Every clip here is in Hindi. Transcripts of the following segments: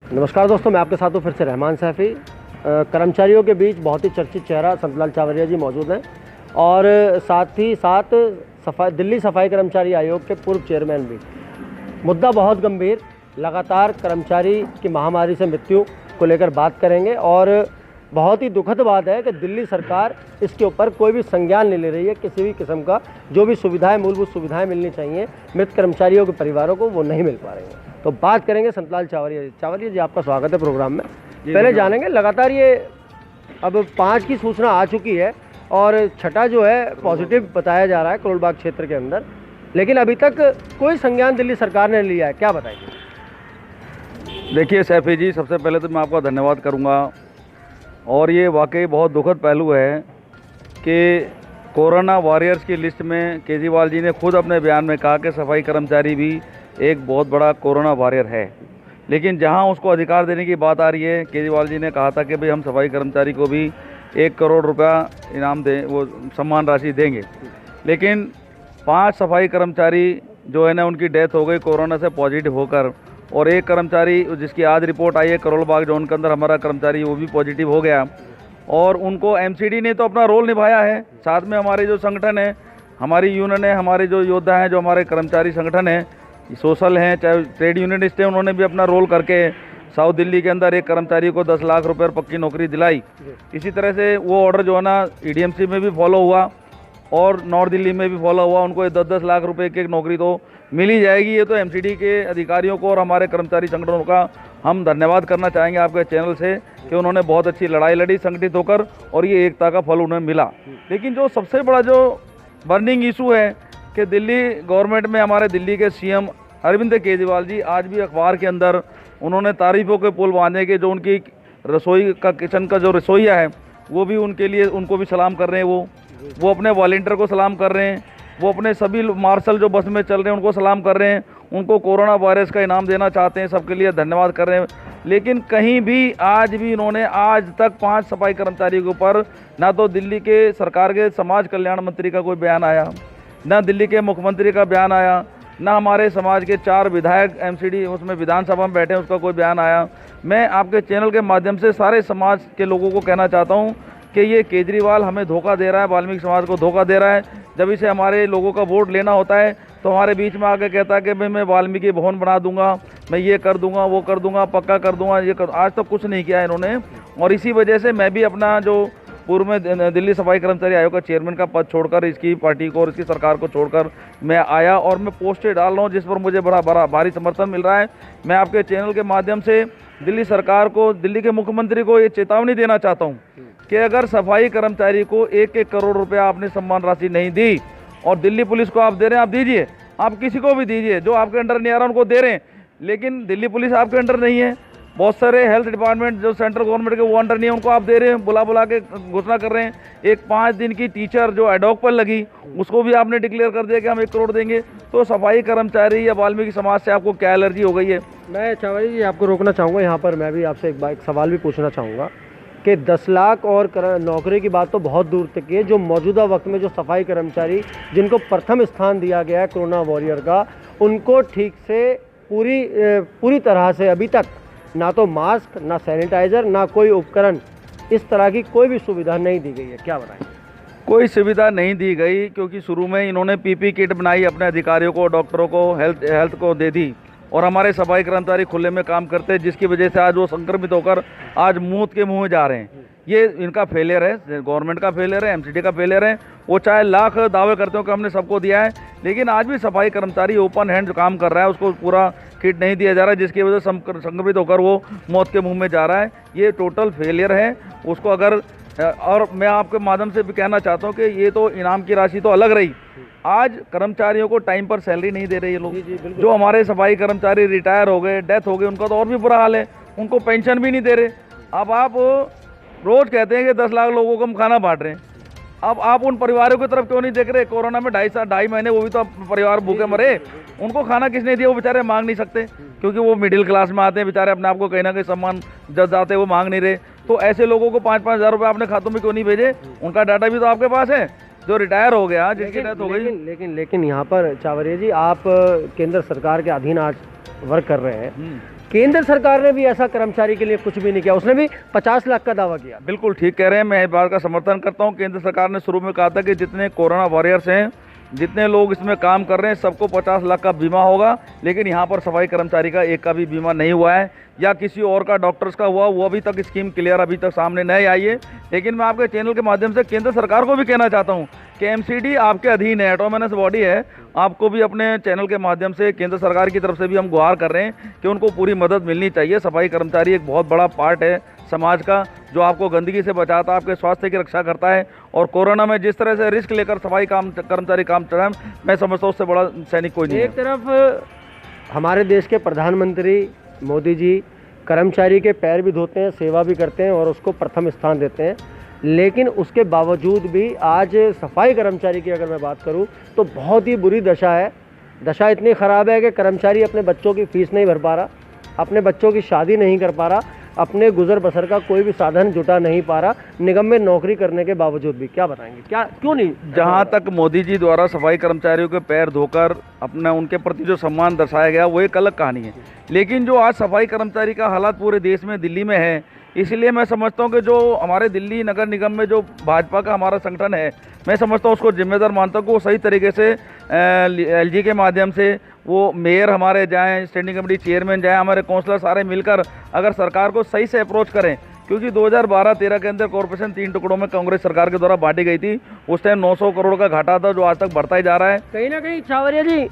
नमस्कार दोस्तों, मैं आपके साथ हूँ फिर से रहमान सैफ़ी। कर्मचारियों के बीच बहुत ही चर्चित चेहरा संतलाल चावरिया जी मौजूद हैं और साथ ही साथ दिल्ली सफाई कर्मचारी आयोग के पूर्व चेयरमैन भी। मुद्दा बहुत गंभीर, लगातार कर्मचारी की महामारी से मृत्यु को लेकर बात करेंगे और बहुत ही दुखद बात है कि दिल्ली सरकार इसके ऊपर कोई भी संज्ञान नहीं ले रही है। किसी भी किस्म का जो भी सुविधाएं, मूलभूत सुविधाएं मिलनी चाहिए मृत कर्मचारियों के परिवारों को, वो नहीं मिल पा रही हैं। तो बात करेंगे संतलाल चावरिया जी। चावरिया जी, आपका स्वागत है प्रोग्राम में। पहले जानेंगे, लगातार ये अब 5 की सूचना आ चुकी है और छठा जो है पॉजिटिव बताया जा रहा है करोल बाग क्षेत्र के अंदर, लेकिन अभी तक कोई संज्ञान दिल्ली सरकार ने लिया है, क्या बताएंगे? देखिए सैफी जी, सबसे पहले तो मैं आपका धन्यवाद करूंगा और ये वाकई बहुत दुखद पहलू है कि कोरोना वॉरियर्स की लिस्ट में केजरीवाल जी ने खुद अपने बयान में कहा कि सफाई कर्मचारी भी एक बहुत बड़ा कोरोना वॉरियर है। लेकिन जहां उसको अधिकार देने की बात आ रही है, केजरीवाल जी ने कहा था कि भाई हम सफाई कर्मचारी को भी 1 करोड़ रुपया इनाम दें, वो सम्मान राशि देंगे। लेकिन 5 सफाई कर्मचारी जो है ना, उनकी डेथ हो गई कोरोना से पॉजिटिव होकर, और 1 कर्मचारी जिसकी आज रिपोर्ट आई है करोल बाग जोन के अंदर, हमारा कर्मचारी वो भी पॉजिटिव हो गया। और उनको एमसीडी ने तो अपना रोल निभाया है, साथ में हमारे जो संगठन है, हमारी यूनियन है, हमारे जो योद्धा हैं, जो हमारे कर्मचारी संगठन है, सोशल हैं, चाहे ट्रेड यूनियनिस्ट हैं, उन्होंने भी अपना रोल करके साउथ दिल्ली के अंदर एक कर्मचारी को 10 लाख रुपये पक्की नौकरी दिलाई। इसी तरह से वो ऑर्डर जो है ना ईडीएमसी में भी फॉलो हुआ और नॉर्थ दिल्ली में भी फॉलो हुआ। उनको 10-10 लाख रुपए की नौकरी तो मिल ही जाएगी। ये तो एमसीडी के अधिकारियों को और हमारे कर्मचारी संगठनों का हम धन्यवाद करना चाहेंगे आपके चैनल से कि उन्होंने बहुत अच्छी लड़ाई लड़ी संगठित होकर और ये एकता का फल उन्हें मिला। लेकिन जो सबसे बड़ा जो बर्निंग इशू है कि दिल्ली गवर्नमेंट में हमारे दिल्ली के सीएम अरविंद केजरीवाल जी आज भी अखबार के अंदर उन्होंने तारीफों के पुल बांधे कि जो उनकी रसोई का, किचन का जो रसोईया है, वो भी उनके लिए, उनको भी सलाम कर रहे हैं। वो अपने वॉलंटियर को सलाम कर रहे हैं, वो अपने सभी मार्शल जो बस में चल रहे हैं उनको सलाम कर रहे हैं, उनको कोरोना वायरस का इनाम देना चाहते हैं, सबके लिए धन्यवाद कर रहे हैं। लेकिन कहीं भी आज भी इन्होंने आज तक 5 सफाई कर्मचारियों के ऊपर ना तो दिल्ली के सरकार के समाज कल्याण मंत्री का कोई बयान आया, ना दिल्ली के मुख्यमंत्री का बयान आया, ना हमारे समाज के 4 विधायक एमसीडी उसमें विधानसभा में बैठे हैं उसका कोई बयान आया। मैं आपके चैनल के माध्यम से सारे समाज के लोगों को कहना चाहता हूँ कि ये केजरीवाल हमें धोखा दे रहा है, वाल्मीकि समाज को धोखा दे रहा है। जब इसे हमारे लोगों का वोट लेना होता है तो हमारे बीच में आके कहता है कि भाई मैं वाल्मीकि भवन बना दूंगा, मैं ये कर दूंगा, वो कर दूंगा, पक्का कर दूंगा, ये कर। आज तक कुछ नहीं किया इन्होंने। और इसी वजह से मैं भी अपना जो पूर्व में दिल्ली सफाई कर्मचारी आयोग का चेयरमैन का पद छोड़कर, इसकी पार्टी को और इसकी सरकार को छोड़कर मैं आया और मैं पोस्टें डाल रहा हूँ जिस पर मुझे बड़ा भारी समर्थन मिल रहा है। मैं आपके चैनल के माध्यम से दिल्ली सरकार को, दिल्ली के मुख्यमंत्री को ये चेतावनी देना चाहता हूँ कि अगर सफाई कर्मचारी को 1-1 करोड़ रुपया आपने सम्मान राशि नहीं दी और दिल्ली पुलिस को आप दे रहे हैं, आप दीजिए, आप किसी को भी दीजिए, जो आपके अंडर नहीं आ रहा उनको दे रहे हैं। लेकिन दिल्ली पुलिस आपके अंडर नहीं है, बहुत सारे हेल्थ डिपार्टमेंट जो सेंट्रल गवर्नमेंट के वो अंडर नहीं है, उनको आप दे रहे हैं, बुला के घोषणा कर रहे हैं। एक 5 दिन की टीचर जो एडॉक पर लगी उसको भी आपने डिक्लेयर कर दिया कि हम 1 करोड़ देंगे। तो सफाई कर्मचारी या वाल्मीकि समाज से आपको क्या एलर्जी हो गई है? मैं चावरिया जी आपको रोकना चाहूँगा यहाँ पर। मैं भी आपसे एक सवाल भी पूछना चाहूँगा कि 10 लाख और नौकरी की बात तो बहुत दूर तक है। जो मौजूदा वक्त में जो सफाई कर्मचारी जिनको प्रथम स्थान दिया गया है कोरोना वॉरियर का, उनको ठीक से पूरी तरह से अभी तक ना तो मास्क, ना सैनिटाइज़र, ना कोई उपकरण, इस तरह की कोई भी सुविधा नहीं दी गई है, क्या बताएं? कोई सुविधा नहीं दी गई क्योंकि शुरू में इन्होंने पीपी किट बनाई, अपने अधिकारियों को, डॉक्टरों को, हेल्थ को दे दी और हमारे सफाई कर्मचारी खुले में काम करते हैं, जिसकी वजह से आज वो संक्रमित होकर आज मौत के मुंह में जा रहे हैं। ये इनका फेलियर है, गवर्नमेंट का फेलियर है, एमसीडी का फेलियर है। वो चाहे लाख दावे करते हो कि हमने सबको दिया है, लेकिन आज भी सफाई कर्मचारी ओपन हैंड काम कर रहा है, उसको पूरा किट नहीं दिया जा रहा है, जिसकी वजह से संक्रमित होकर वो मौत के मुंह में जा रहा है। ये टोटल फेलियर है। उसको अगर, और मैं आपके माध्यम से भी कहना चाहता हूँ कि ये तो इनाम की राशि तो अलग रही, आज कर्मचारियों को टाइम पर सैलरी नहीं दे रहे ये लोग। जो हमारे सफाई कर्मचारी रिटायर हो गए, डेथ हो गई, उनका तो और भी बुरा हाल है, उनको पेंशन भी नहीं दे रहे। अब आप रोज़ कहते हैं कि 10 लाख लोगों को हम खाना बांट रहे हैं, अब आप उन परिवारों की तरफ क्यों नहीं देख रहे? कोरोना में 2.5 महीने वो भी तो परिवार भूखे मरे, उनको खाना किसने दिया? वो बेचारे मांग नहीं सकते क्योंकि वो मिडिल क्लास में आते हैं, बेचारे अपने आप को कहीं ना कहीं सम्मान जब जाते हैं वो मांग नहीं रहे। तो ऐसे लोगों को 5-5 हज़ार रुपये आपने खातों में क्यों नहीं भेजे? उनका डाटा भी तो आपके पास है, जो रिटायर हो गया, जिसकी डेथ हो गई। लेकिन यहाँ पर चावरिया जी, आप केंद्र सरकार के अधीन आज वर्क कर रहे हैं, केंद्र सरकार ने भी ऐसा कर्मचारी के लिए कुछ भी नहीं किया, उसने भी 50 लाख का दावा किया। बिल्कुल ठीक कह रहे हैं, मैं इस बात का समर्थन करता हूं। केंद्र सरकार ने शुरू में कहा था कि जितने कोरोना वॉरियर्स हैं, जितने लोग इसमें काम कर रहे हैं, सबको 50 लाख का बीमा होगा, लेकिन यहाँ पर सफाई कर्मचारी का एक का भी बीमा नहीं हुआ है, या किसी और का, डॉक्टर्स का हुआ, वो अभी तक स्कीम क्लियर अभी तक सामने नहीं आई है। लेकिन मैं आपके चैनल के माध्यम से केंद्र सरकार को भी कहना चाहता हूँ कि एमसीडी आपके अधीन है, ऑटोनोमस बॉडी है, आपको भी अपने चैनल के माध्यम से केंद्र सरकार की तरफ से भी हम गुहार कर रहे हैं कि उनको पूरी मदद मिलनी चाहिए। सफाई कर्मचारी एक बहुत बड़ा पार्ट है समाज का, जो आपको गंदगी से बचाता है, आपके स्वास्थ्य की रक्षा करता है, और कोरोना में जिस तरह से रिस्क लेकर सफाई कर्मचारी काम कर रहे हैं, मैं समझता हूँ उससे बड़ा सैनिक कोई नहीं है। एक तरफ हमारे देश के प्रधानमंत्री मोदी जी कर्मचारी के पैर भी धोते हैं, सेवा भी करते हैं और उसको प्रथम स्थान देते हैं, लेकिन उसके बावजूद भी आज सफाई कर्मचारी की अगर मैं बात करूं तो बहुत ही बुरी दशा है। दशा इतनी ख़राब है कि कर्मचारी अपने बच्चों की फ़ीस नहीं भर पा रहा, अपने बच्चों की शादी नहीं कर पा रहा, अपने गुजर बसर का कोई भी साधन जुटा नहीं पा रहा, निगम में नौकरी करने के बावजूद भी। क्या बताएंगे, क्या क्यों नहीं? जहां तक मोदी जी द्वारा सफाई कर्मचारियों के पैर धोकर अपना उनके प्रति जो सम्मान दर्शाया गया, वो एक अलग कहानी है। लेकिन जो आज सफाई कर्मचारी का हालात पूरे देश में, दिल्ली में है, इसलिए मैं समझता हूं कि जो हमारे दिल्ली नगर निगम में जो भाजपा का हमारा संगठन है, मैं समझता हूं उसको जिम्मेदार मानता हूं कि वो सही तरीके से एलजी के माध्यम से वो मेयर हमारे जाएं, स्टैंडिंग कमेटी चेयरमैन जाएं, हमारे काउंसलर सारे मिलकर अगर सरकार को सही से अप्रोच करें, क्योंकि 2012-13 के अंदर कॉर्पोरेशन 3 टुकड़ों में कांग्रेस सरकार के द्वारा बांटी गई थी। उस टाइम 900 करोड़ का घाटा था, जो आज तक बढ़ता ही जा रहा है। कहीं ना कहीं छावरिया जी,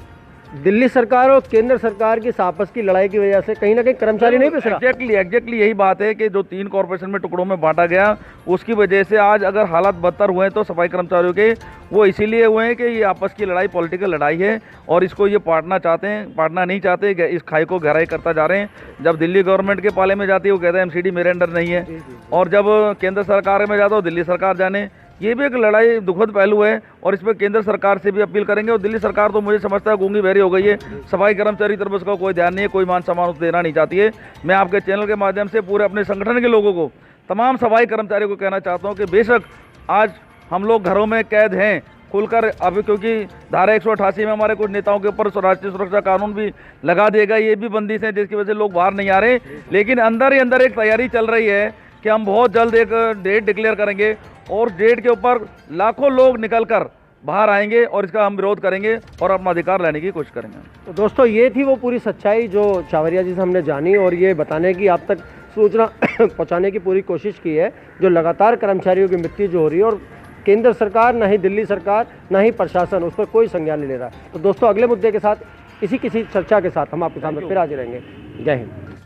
दिल्ली सरकार और केंद्र सरकार की आपस की लड़ाई की वजह से कहीं ना कहीं कर्मचारी नहीं पिस रहा। एग्जैक्टली यही बात है कि जो 3 कॉर्पोरेशन में टुकड़ों में बांटा गया, उसकी वजह से आज अगर हालात बदतर हुए हैं तो सफाई कर्मचारियों के, वो इसीलिए हुए हैं कि ये आपस की लड़ाई पॉलिटिकल लड़ाई है, और इसको ये पाटना चाहते हैं, पाटना नहीं चाहते, इस खाई को गहराई करता जा रहे हैं। जब दिल्ली गवर्नमेंट के पाले में जाती है, वो कहता है एमसीडी मेरे अंडर नहीं है, और जब केंद्र सरकार में जाता हो, दिल्ली सरकार जाने। ये भी एक लड़ाई दुखद पहलू है, और इस पर केंद्र सरकार से भी अपील करेंगे। और दिल्ली सरकार तो मुझे समझता है गूंगी बहरी हो गई है, सफाई कर्मचारी तरफ उसका कोई ध्यान नहीं है, कोई मान सम्मान उसे देना नहीं चाहती है। मैं आपके चैनल के माध्यम से पूरे अपने संगठन के लोगों को, तमाम सफाई कर्मचारियों को कहना चाहता हूँ कि बेशक आज हम लोग घरों में कैद हैं खुलकर, अभी क्योंकि धारा 188 में हमारे कुछ नेताओं के ऊपर राष्ट्रीय सुरक्षा कानून भी लगा दिया गया, ये भी बंदिश है जिसकी वजह से लोग बाहर नहीं आ रहे, लेकिन अंदर ही अंदर एक तैयारी चल रही है कि हम बहुत जल्द एक डेट डिक्लेयर करेंगे, और डेट के ऊपर लाखों लोग निकलकर बाहर आएंगे, और इसका हम विरोध करेंगे और अपना अधिकार लेने की कोशिश करेंगे। तो दोस्तों, ये थी वो पूरी सच्चाई जो छावरिया जी से हमने जानी, और ये बताने की, आप तक सूचना पहुंचाने की पूरी कोशिश की है, जो लगातार कर्मचारियों की मृत्यु जो हो रही है, और केंद्र सरकार, ना ही दिल्ली सरकार, ना ही प्रशासन उस पर कोई संज्ञान नहीं ले रहा। तो दोस्तों, अगले मुद्दे के साथ, किसी चर्चा के साथ हम आपके सामने फिर हाजिर रहेंगे। जय हिंद।